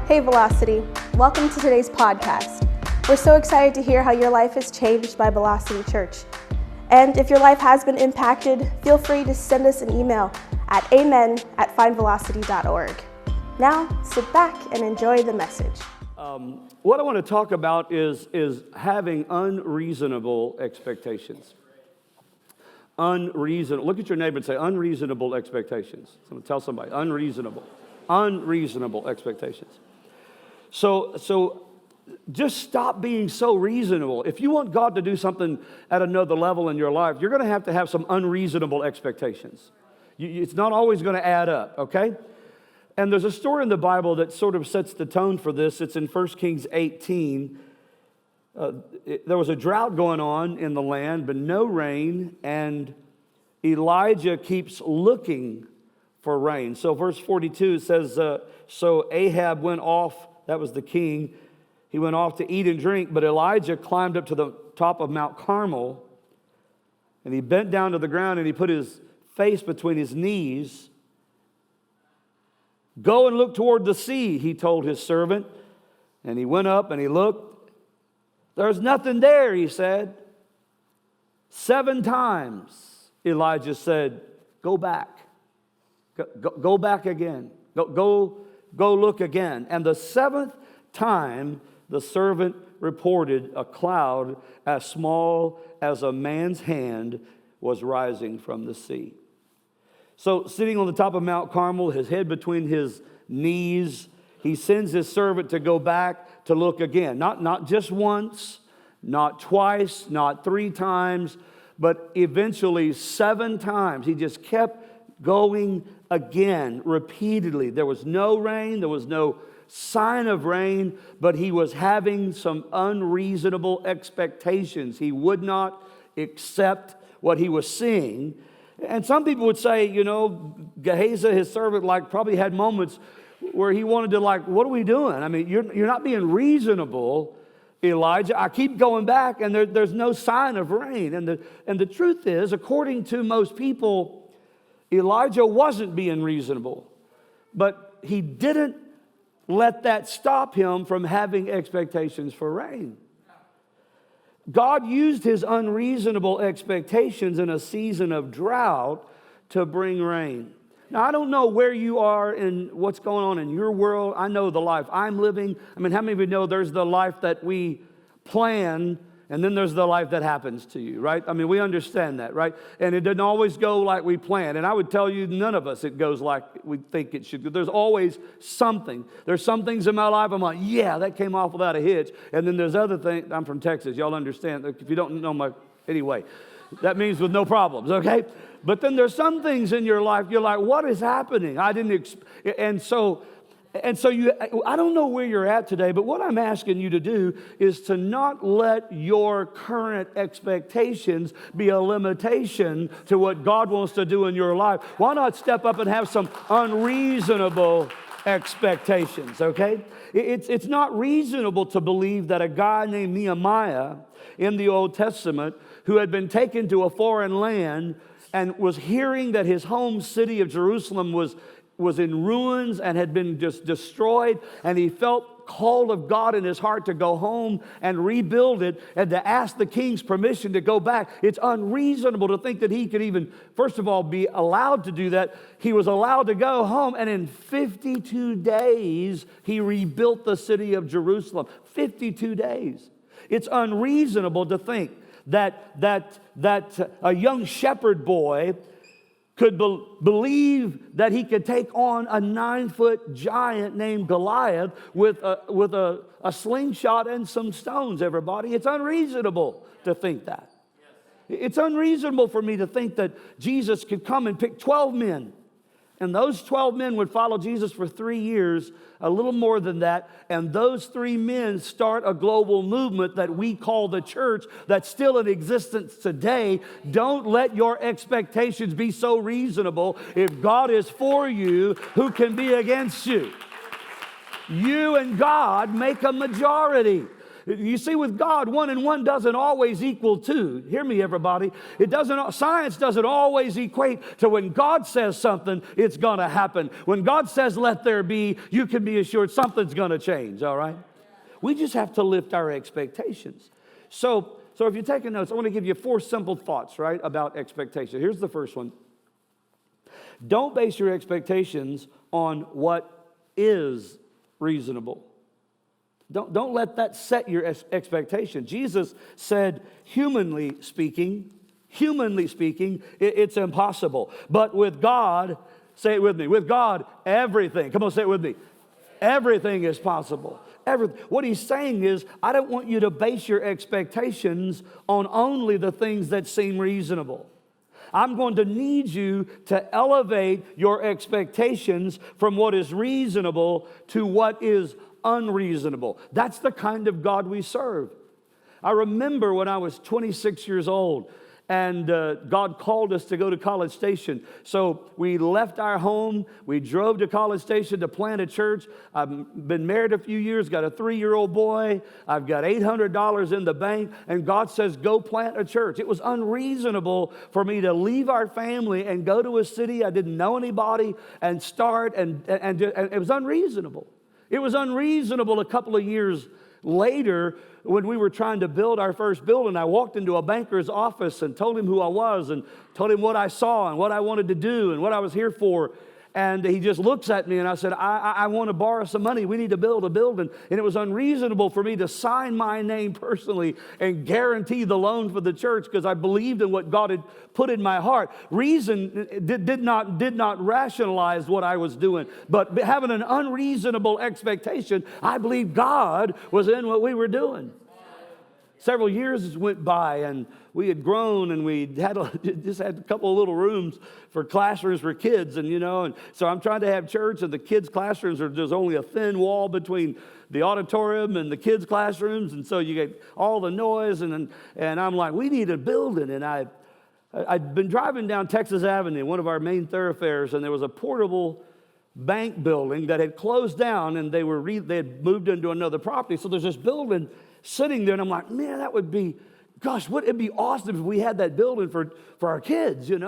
Hey Velocity, welcome to today's podcast. We're so excited to hear how your life is changed by Velocity Church. And if your life has been impacted, feel free to send us an email at amen@findvelocity.org. Now, sit back and enjoy the message. What I want to talk about is having unreasonable expectations. Unreasonable. Look at your neighbor and say, unreasonable expectations. Tell somebody, unreasonable expectations. So just stop being so reasonable. If you want God to do something at another level in your life, you're going to have some unreasonable expectations. It's not always going to add up, okay? And there's a story in the Bible that sort of sets the tone for this. It's in 1 Kings 18. There was a drought going on in the land, but no rain, and Elijah keeps looking for rain. So verse 42 says, so Ahab went off, that was the king, he went off to eat and drink, but Elijah climbed up to the top of Mount Carmel, and he bent down to the ground, and he put his face between his knees. Go and look toward the sea, he told his servant. And he went up and he looked. There's nothing there, he said. 7 times Elijah said, go back. Go back again. Go look again. And the 7th time, the servant reported a cloud as small as a man's hand was rising from the sea. So sitting on the top of Mount Carmel, his head between his knees, he sends his servant to go back to look again. Not just once, not twice, not 3 times, but eventually 7 times. He just kept going again repeatedly. There was no rain, there was no sign of rain, but he was having some unreasonable expectations. He would not accept what he was seeing. And some people would say, Gehazi, his servant, probably had moments where he wanted to what are we doing? I mean, you're not being reasonable, Elijah. I keep going back, and there's no sign of rain. And the truth is, according to most people, Elijah wasn't being reasonable. But he didn't let that stop him from having expectations for rain. God used his unreasonable expectations in a season of drought to bring rain. Now, I don't know where you are and what's going on in your world. I know the life I'm living. I mean, how many of you know there's the life that we plan, and then there's the life that happens to you, right? I mean, we understand that, right? And it doesn't always go like we plan. And I would tell you, none of us, it goes like we think it should. There's always something. There's some things in my life I'm like, yeah, that came off without a hitch. And then there's other things. I'm from Texas. Y'all understand. If you don't know anyway, that means with no problems, okay? But then there's some things in your life, you're like, what is happening? I don't know where you're at today, but what I'm asking you to do is to not let your current expectations be a limitation to what God wants to do in your life. Why not step up and have some unreasonable expectations, okay? It's not reasonable to believe that a guy named Nehemiah in the Old Testament who had been taken to a foreign land and was hearing that his home city of Jerusalem was in ruins and had been just destroyed, and he felt called of God in his heart to go home and rebuild it and to ask the king's permission to go back. It's unreasonable to think that he could even, first of all, be allowed to do that. He was allowed to go home, and in 52 days, he rebuilt the city of Jerusalem. 52 days. It's unreasonable to think that a young shepherd boy could believe that he could take on a 9-foot giant named Goliath with a slingshot and some stones, everybody. It's unreasonable to think that. It's unreasonable for me to think that Jesus could come and pick 12 men, and those 12 men would follow Jesus for 3 years, a little more than that, and those 3 men start a global movement that we call the church that's still in existence today. Don't let your expectations be so reasonable. If God is for you, who can be against you? You and God make a majority. You see, with God, 1 and 1 doesn't always equal 2. Hear me, everybody. Science doesn't always equate to when God says something, it's going to happen. When God says, let there be, you can be assured something's going to change, all right? We just have to lift our expectations. So if you're taking notes, I want to give you 4 simple thoughts, right, about expectation. Here's the first one. Don't base your expectations on what is reasonable. Don't let that set your expectation. Jesus said, humanly speaking, it's impossible. But with God, say it with me, with God, everything. Come on, say it with me. Everything is possible. What he's saying is, I don't want you to base your expectations on only the things that seem reasonable. I'm going to need you to elevate your expectations from what is reasonable to what is unreasonable. That's the kind of God we serve. I remember when I was 26 years old, and God called us to go to College Station. So we left our home. We drove to College Station to plant a church. I've been married a few years, got a 3-year-old boy. I've got $800 in the bank. And God says, go plant a church. It was unreasonable for me to leave our family and go to a city I didn't know anybody and start. And it was unreasonable. It was unreasonable a couple of years later, when we were trying to build our first building, I walked into a banker's office and told him who I was and told him what I saw and what I wanted to do and what I was here for. And he just looks at me and I said, I want to borrow some money. We need to build a building. And it was unreasonable for me to sign my name personally and guarantee the loan for the church because I believed in what God had put in my heart. Reason did not rationalize what I was doing. But having an unreasonable expectation, I believed God was in what we were doing. Several years went by and we had grown and we just had a couple of little rooms for classrooms for kids and so I'm trying to have church and the kids' classrooms there's only a thin wall between the auditorium and the kids' classrooms and so you get all the noise and I'm like, we need a building. And I'd been driving down Texas Avenue, one of our main thoroughfares, and there was a portable bank building that had closed down and they had moved into another property. So there's this building sitting there, and I'm like, man, that would be, it'd be awesome if we had that building for our kids, I'd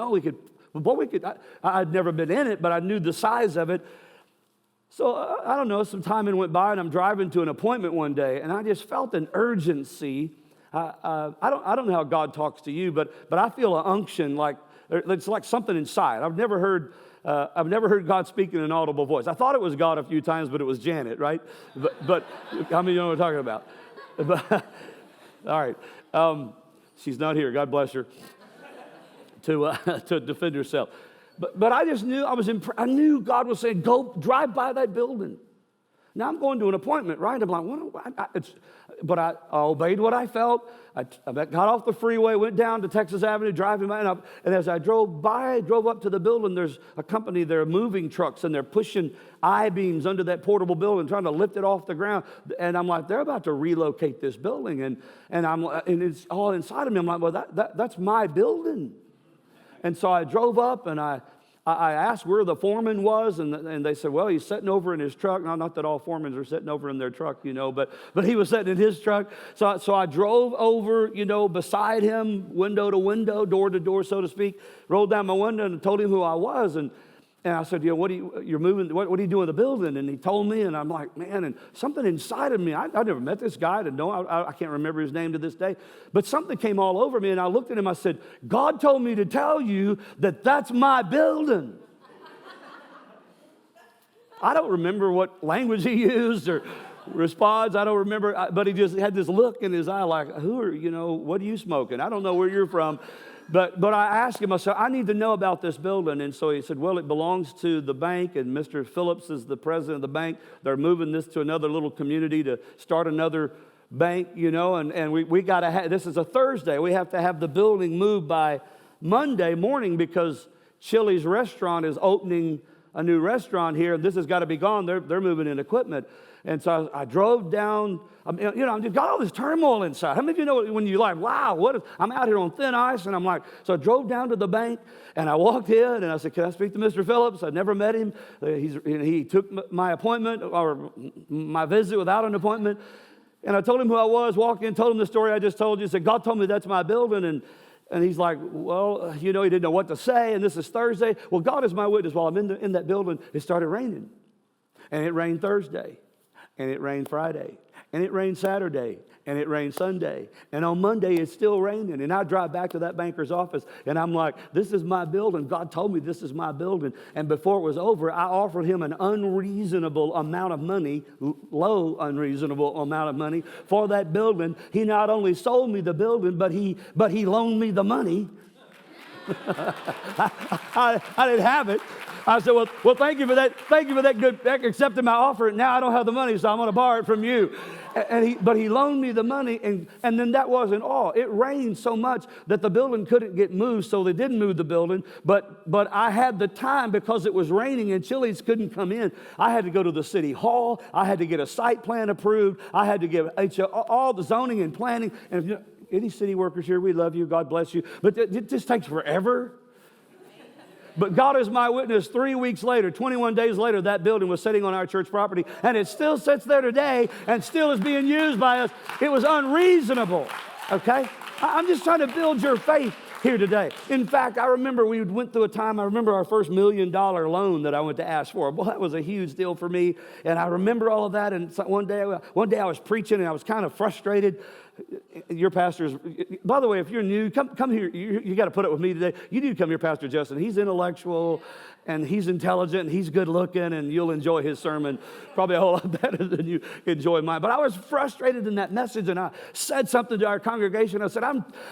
never been in it, but I knew the size of it. So I don't know, some time went by, and I'm driving to an appointment one day, and I just felt an urgency. I don't know how God talks to you, but I feel an unction, like it's like something inside. I've never heard God speak in an audible voice. I thought it was God a few times, but it was Janet, right? But how many of you know what I'm talking about? But, all right. She's not here. God bless her to defend herself. But I just knew I knew God was saying, go drive by that building. Now I'm going to an appointment, right? I'm like, but I obeyed what I felt. I got off the freeway, went down to Texas Avenue, driving by, and as I drove up to the building, there's a company there moving trucks, and they're pushing I-beams under that portable building, trying to lift it off the ground. And I'm like, they're about to relocate this building, and it's all inside of me. I'm like, well, that's my building. And so I drove up, and I asked where the foreman was, and they said, well, he's sitting over in his truck. Now, not that all foremen are sitting over in their truck, but he was sitting in his truck. So I drove over, beside him, window to window, door to door, so to speak, rolled down my window and told him who I was. And I said, what are you doing in the building? And he told me, and I'm like, man, and something inside of me, I never met this guy, I can't remember his name to this day, but something came all over me, and I looked at him, I said, God told me to tell you that that's my building. I don't remember what language he used or responds, I don't remember, but he just had this look in his eye like, what are you smoking? I don't know where you're from. But I asked him, I said, I need to know about this building. And so he said, well, it belongs to the bank, and Mr. Phillips is the president of the bank. They're moving this to another little community to start another bank, and we got to have, this is a Thursday. We have to have the building moved by Monday morning because Chili's restaurant is opening a new restaurant here, and this has got to be gone. They're moving in equipment. And so I drove down, I've got all this turmoil inside. How many of you know when you're like, wow, I'm out here on thin ice, and I'm like, so I drove down to the bank, and I walked in, and I said, can I speak to Mr. Phillips? I'd never met him. He took my appointment, or my visit without an appointment. And I told him who I was, walked in, told him the story I just told you. Said, God told me that's my building. And he's like, well, he didn't know what to say, and this is Thursday. Well, God is my witness. While I'm in that building, it started raining. And it rained Thursday, and it rained Friday, and it rained Saturday, and it rained Sunday. And on Monday, it's still raining. And I drive back to that banker's office, and I'm like, this is my building. God told me this is my building. And before it was over, I offered him an unreasonable amount of money, low unreasonable amount of money for that building. He not only sold me the building, but he loaned me the money. I didn't have it. I said, well, thank you for that. Thank you for that good accepting my offer. Now I don't have the money, so I'm going to borrow it from you. But he loaned me the money, and then that wasn't all. It rained so much that the building couldn't get moved, so they didn't move the building. But I had the time because it was raining and Chili's couldn't come in. I had to go to the city hall. I had to get a site plan approved. I had to give all the zoning and planning. And any city workers here, we love you. God bless you. But it just takes forever. But God is my witness. 3 weeks later, 21 days later, that building was sitting on our church property, and it still sits there today and still is being used by us. It was unreasonable, okay? I'm just trying to build your faith here today. In fact, I remember we went through a time, I remember our first $1 million loan that I went to ask for. Well, that was a huge deal for me, and I remember all of that, and one day I was preaching, and I was kind of frustrated. Your pastor's, by the way, if you're new, come here. You got to put up with me today. You need to come here, Pastor Justin. He's intellectual, and he's intelligent, and he's good looking, and you'll enjoy his sermon probably a whole lot better than you enjoy mine. But I was frustrated in that message, and I said something to our congregation. I said,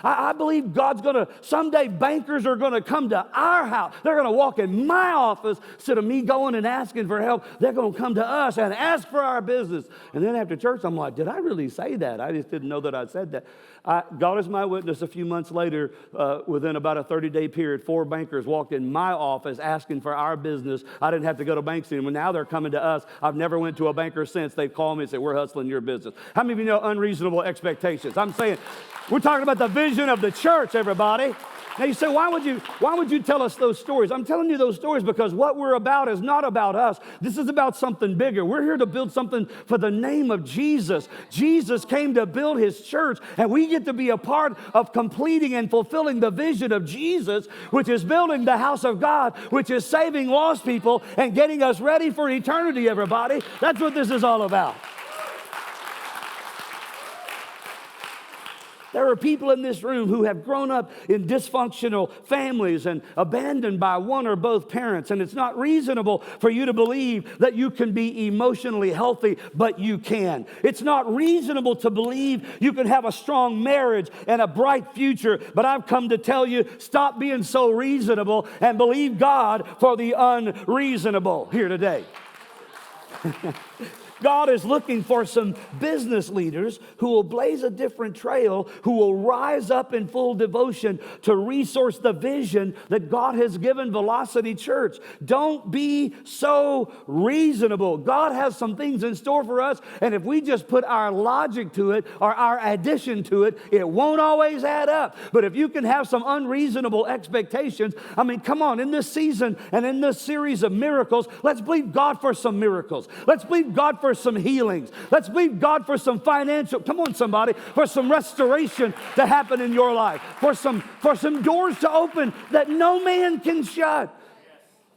I believe God's going to, someday bankers are going to come to our house. They're going to walk in my office instead of me going and asking for help. They're going to come to us and ask for our business. And then after church, I'm like, did I really say that? I just didn't know that I said that. God is my witness. A few months later, within about a 30-day period, 4 bankers walked in my office asking for our business. I didn't have to go to banks anymore. Now they're coming to us. I've never went to a banker since. They've called me and said, we're hustling your business. How many of you know unreasonable expectations? I'm saying, we're talking about the vision of the church, everybody. Now you say, why would you tell us those stories? I'm telling you those stories because what we're about is not about us. This is about something bigger. We're here to build something for the name of Jesus. Jesus came to build his church, and we get to be a part of completing and fulfilling the vision of Jesus, which is building the house of God, which is saving lost people and getting us ready for eternity, everybody. That's what this is all about. There are people in this room who have grown up in dysfunctional families and abandoned by one or both parents. And it's not reasonable for you to believe that you can be emotionally healthy, but you can. It's not reasonable to believe you can have a strong marriage and a bright future. But I've come to tell you, stop being so reasonable and believe God for the unreasonable here today. God is looking for some business leaders who will blaze a different trail, who will rise up in full devotion to resource the vision that God has given Velocity Church. Don't be so reasonable. God has some things in store for us, and if we just put our logic to it or our addition to it, it won't always add up. But if you can have some unreasonable expectations, I mean, come on, in this season and in this series of miracles, let's believe God for some miracles. Let's believe God for some healings. Let's believe God for some financial, come on somebody, for some restoration to happen in your life, for some doors to open that no man can shut.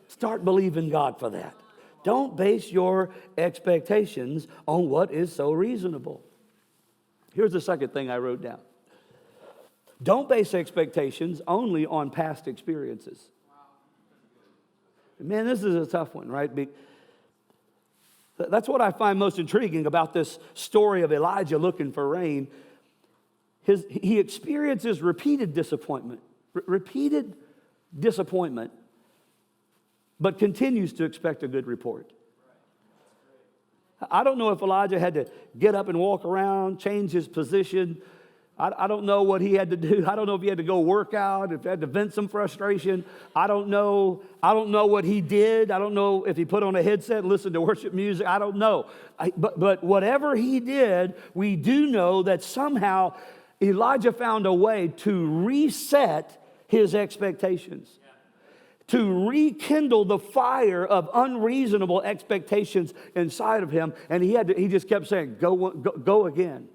Start believing God for that. Don't base your expectations on what is so reasonable. Here's the second thing I wrote down. Don't base expectations only on past experiences. Man, this is a tough one, right? That's what I find most intriguing about this story of Elijah looking for rain. He experiences repeated disappointment, but continues to expect a good report. I don't know if Elijah had to get up and walk around, change his position. I don't know what he had to do. I don't know if he had to go work out, if he had to vent some frustration. I don't know what he did. I don't know if he put on a headset and listened to worship music. I don't know. But whatever he did, we do know that somehow Elijah found a way to reset his expectations. to rekindle the fire of unreasonable expectations inside of him. And he just kept saying, go again.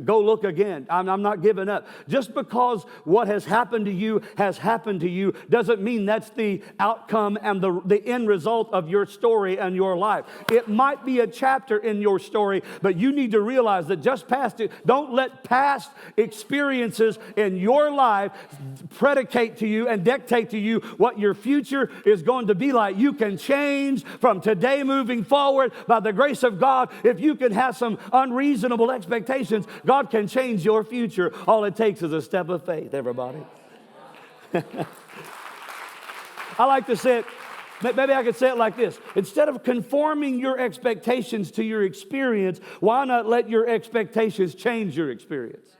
Go look again. I'm not giving up. Just because what has happened to you has happened to you doesn't mean that's the outcome and the end result of your story and your life. It might be a chapter in your story, but you need to realize that just past it, don't let past experiences in your life predicate to you and dictate to you what your future is going to be like. You can change from today moving forward by the grace of God. If you can have some unreasonable expectations, God can change your future. All it takes is a step of faith, everybody. I like to say it, maybe I could say it like this. Instead of conforming your expectations to your experience, why not let your expectations change your experience?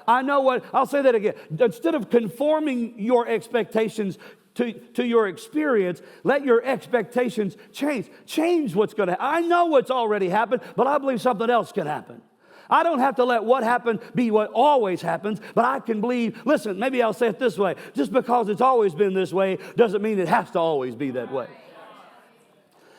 I'll say that again. Instead of conforming your expectations to your experience, let your expectations change. Change what's going to happen. I know what's already happened, but I believe something else can happen. I don't have to let what happened be what always happens, but I can believe, listen, maybe I'll say it this way. Just because it's always been this way doesn't mean it has to always be that way.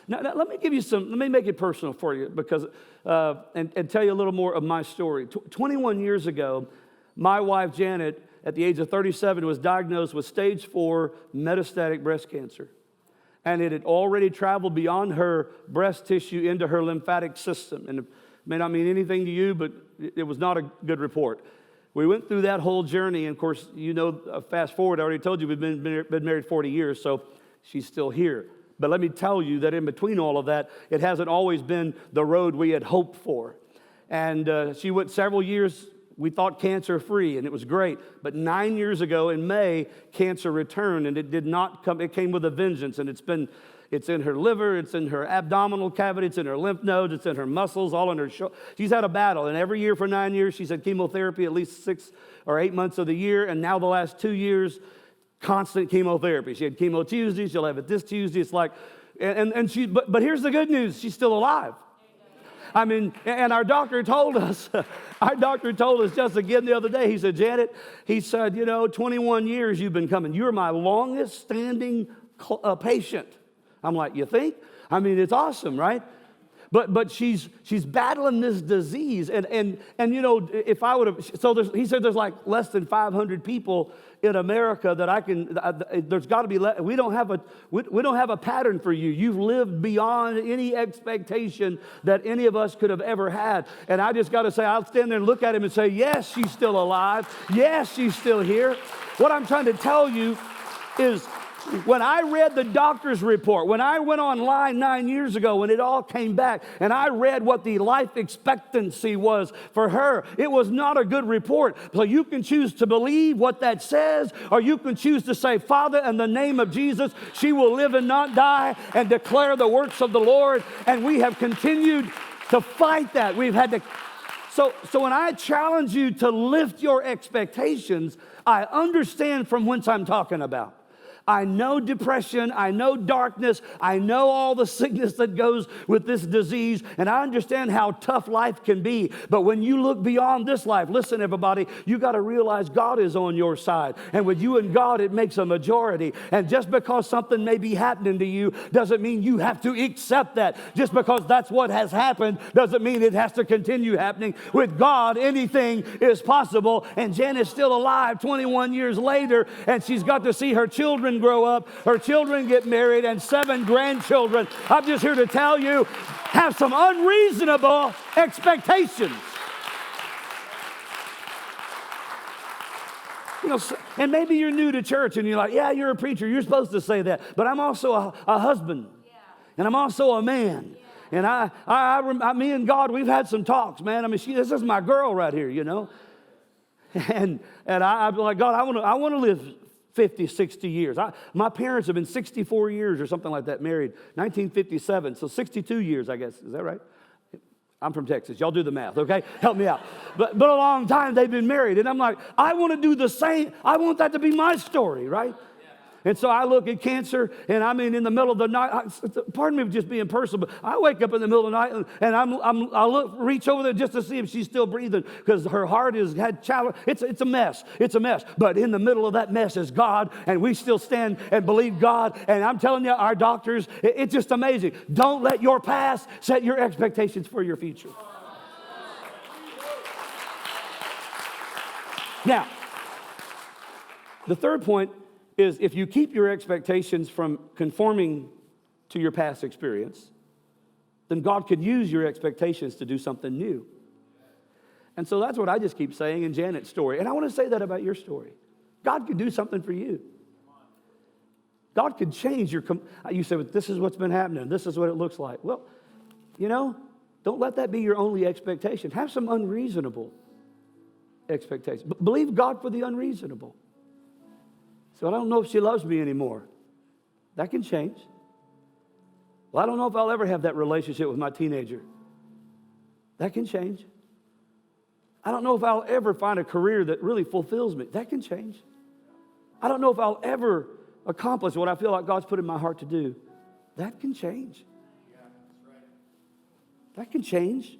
Now let me make it personal for you because, and tell you a little more of my story. 21 years ago, my wife, Janet, at the age of 37, was diagnosed with stage 4 metastatic breast cancer. And it had already traveled beyond her breast tissue into her lymphatic system. And may not mean anything to you, but it was not a good report. We went through that whole journey, and of course, fast forward, I already told you we've been married 40 years, so she's still here. But let me tell you that in between all of that, it hasn't always been the road we had hoped for. And she went several years, we thought cancer-free, and it was great. But 9 years ago in May, cancer returned, and it did not come, it came with a vengeance, and it's in her liver, it's in her abdominal cavity, it's in her lymph nodes, it's in her muscles, all in her shoulder. She's had a battle, and every year for 9 years, she's had chemotherapy at least 6 or 8 months of the year, and now the last 2 years, constant chemotherapy. She had chemo Tuesday, she'll have it this Tuesday. It's like, but here's the good news, she's still alive. I mean, and our doctor told us just again the other day, he said, Janet, he said, 21 years you've been coming. You're my longest standing patient. I'm like, you think? I mean, it's awesome, right? But she's battling this disease, and if I would have, so he said there's like less than 500 people in America that I can. There's got to be. We don't have a pattern for you. You've lived beyond any expectation that any of us could have ever had. And I just got to say, I'll stand there and look at him and say, yes, she's still alive. Yes, she's still here. What I'm trying to tell you is, when I read the doctor's report, when I went online 9 years ago, when it all came back, and I read what the life expectancy was for her, it was not a good report. So you can choose to believe what that says, or you can choose to say, Father, in the name of Jesus, she will live and not die, and declare the works of the Lord. And we have continued to fight that. We've had to. So when I challenge you to lift your expectations, I understand from whence I'm talking about. I know depression, I know darkness, I know all the sickness that goes with this disease, and I understand how tough life can be. But when you look beyond this life, listen, everybody, you got to realize God is on your side. And with you and God, it makes a majority. And just because something may be happening to you doesn't mean you have to accept that. Just because that's what has happened doesn't mean it has to continue happening. With God, anything is possible. And Janet's still alive 21 years later, and she's got to see her children grow up, her children get married, and 7 grandchildren. I'm just here to tell you, have some unreasonable expectations. And maybe you're new to church and you're like, yeah, you're a preacher, you're supposed to say that. But I'm also a husband, and I'm also a man. And me and God, we've had some talks, man. I mean, this is my girl right here, And I'm like, God, I want to live 50, 60 years. My parents have been 64 years or something like that married, 1957, so 62 years, I guess. Is that right? I'm from Texas. Y'all do the math, okay? Help me out. But a long time they've been married, and I'm like, I want to do the same. I want that to be my story, right? And so I look at cancer, and I mean, in the middle of the night, pardon me for just being personal, but I wake up in the middle of the night, and I reach over there just to see if she's still breathing, because her heart has had challenge. It's a mess. It's a mess. But in the middle of that mess is God, and we still stand and believe God. And I'm telling you, our doctors, it's just amazing. Don't let your past set your expectations for your future. Now, the third point is, if you keep your expectations from conforming to your past experience, then God could use your expectations to do something new. And so that's what I just keep saying in Janet's story. And I want to say that about your story. God could do something for you. God could change your... You say, well, this is what's been happening. This is what it looks like. Well, don't let that be your only expectation. Have some unreasonable expectations. But believe God for the unreasonable. So I don't know if she loves me anymore. That can change. Well, I don't know if I'll ever have that relationship with my teenager. That can change. I don't know if I'll ever find a career that really fulfills me. That can change. I don't know if I'll ever accomplish what I feel like God's put in my heart to do. That can change. That can change.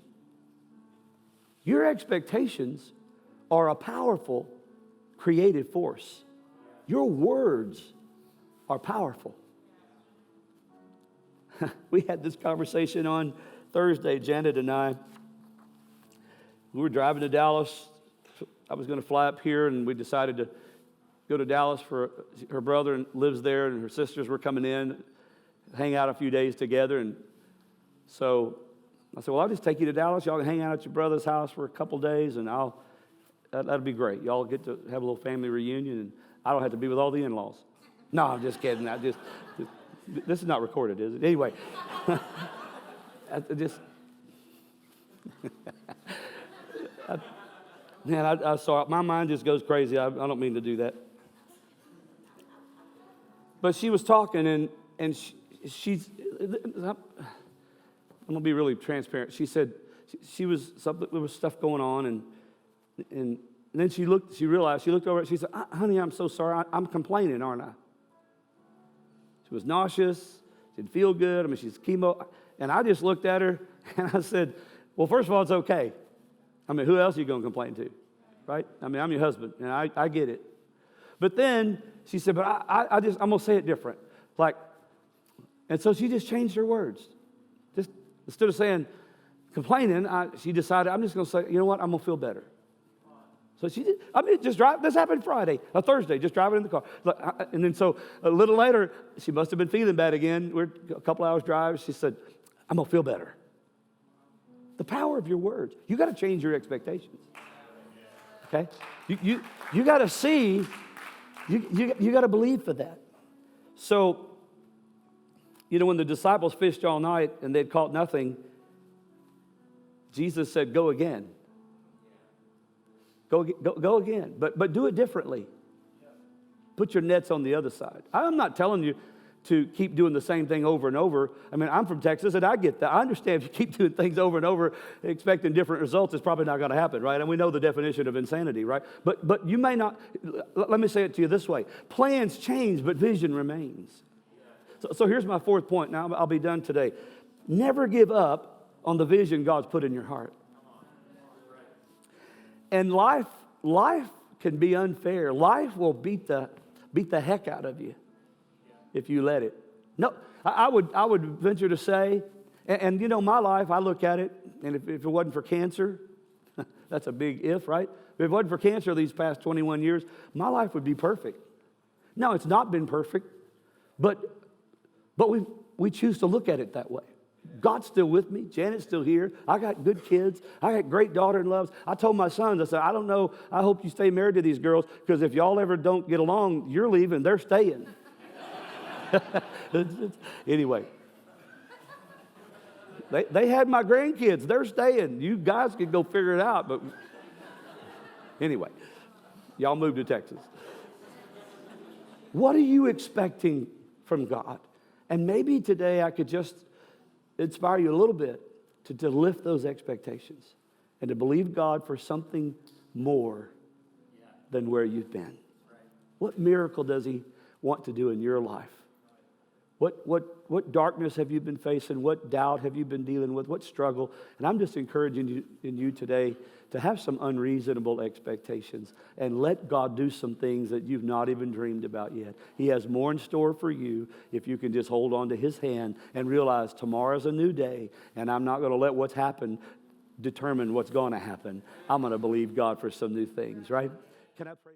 Your expectations are a powerful creative force. Your words are powerful. We had this conversation on Thursday, Janet and I. We were driving to Dallas. I was going to fly up here, and we decided to go to Dallas for her brother lives there, and her sisters were coming in, hang out a few days together. And so I said, well, I'll just take you to Dallas. Y'all can hang out at your brother's house for a couple days, and that'll be great. Y'all get to have a little family reunion, and I don't have to be with all the in-laws. No, I'm just kidding. This is not recorded, is it? Anyway, I saw it. My mind just goes crazy. I don't mean to do that. But she was talking, and she's, I'm going to be really transparent. She said there was stuff going on, and then she looked over, she said, honey, I'm so sorry. I'm complaining, aren't I? She was nauseous. She didn't feel good. I mean, she's chemo. And I just looked at her, and I said, well, first of all, it's okay. I mean, who else are you going to complain to, right? I mean, I'm your husband, and I get it. But then she said, but I'm going to say it different. And so she just changed her words. Just instead of saying, complaining, she decided, I'm just going to say, you know what, I'm going to feel better. So she did. I mean, just drive. This happened Thursday, just driving in the car. And then so a little later, she must have been feeling bad again. We're a couple hours drive. She said, I'm going to feel better. The power of your words. You got to change your expectations. Okay? You got to see, you got to believe for that. So, when the disciples fished all night and they'd caught nothing, Jesus said, go again. Go again, but do it differently. Put your nets on the other side. I'm not telling you to keep doing the same thing over and over. I mean, I'm from Texas, and I get that. I understand if you keep doing things over and over, expecting different results, it's probably not going to happen, right? And we know the definition of insanity, right? But you may not. Let me say it to you this way: plans change, but vision remains. So here's my fourth point. Now I'll be done today. Never give up on the vision God's put in your heart. And life can be unfair. Life will beat the heck out of you if you let it. No, I would venture to say, and my life, I look at it, and if it wasn't for cancer, that's a big if, right? If it wasn't for cancer these past 21 years, my life would be perfect. No, it's not been perfect, but we choose to look at it that way. God's still with me. Janet's still here. I got good kids. I got great daughter-in-laws. I told my sons, I said, I don't know. I hope you stay married to these girls, because if y'all ever don't get along, you're leaving. They're staying. Anyway. They had my grandkids. They're staying. You guys can go figure it out. But anyway, y'all moved to Texas. What are you expecting from God? And maybe today I could just inspire you a little bit to lift those expectations and to believe God for something more than where you've been. What miracle does He want to do in your life? What darkness have you been facing? What doubt have you been dealing with? What struggle? And I'm just encouraging you today to have some unreasonable expectations and let God do some things that you've not even dreamed about yet. He has more in store for you if you can just hold on to His hand and realize tomorrow's a new day, and I'm not going to let what's happened determine what's going to happen. I'm going to believe God for some new things, right? Can I pray?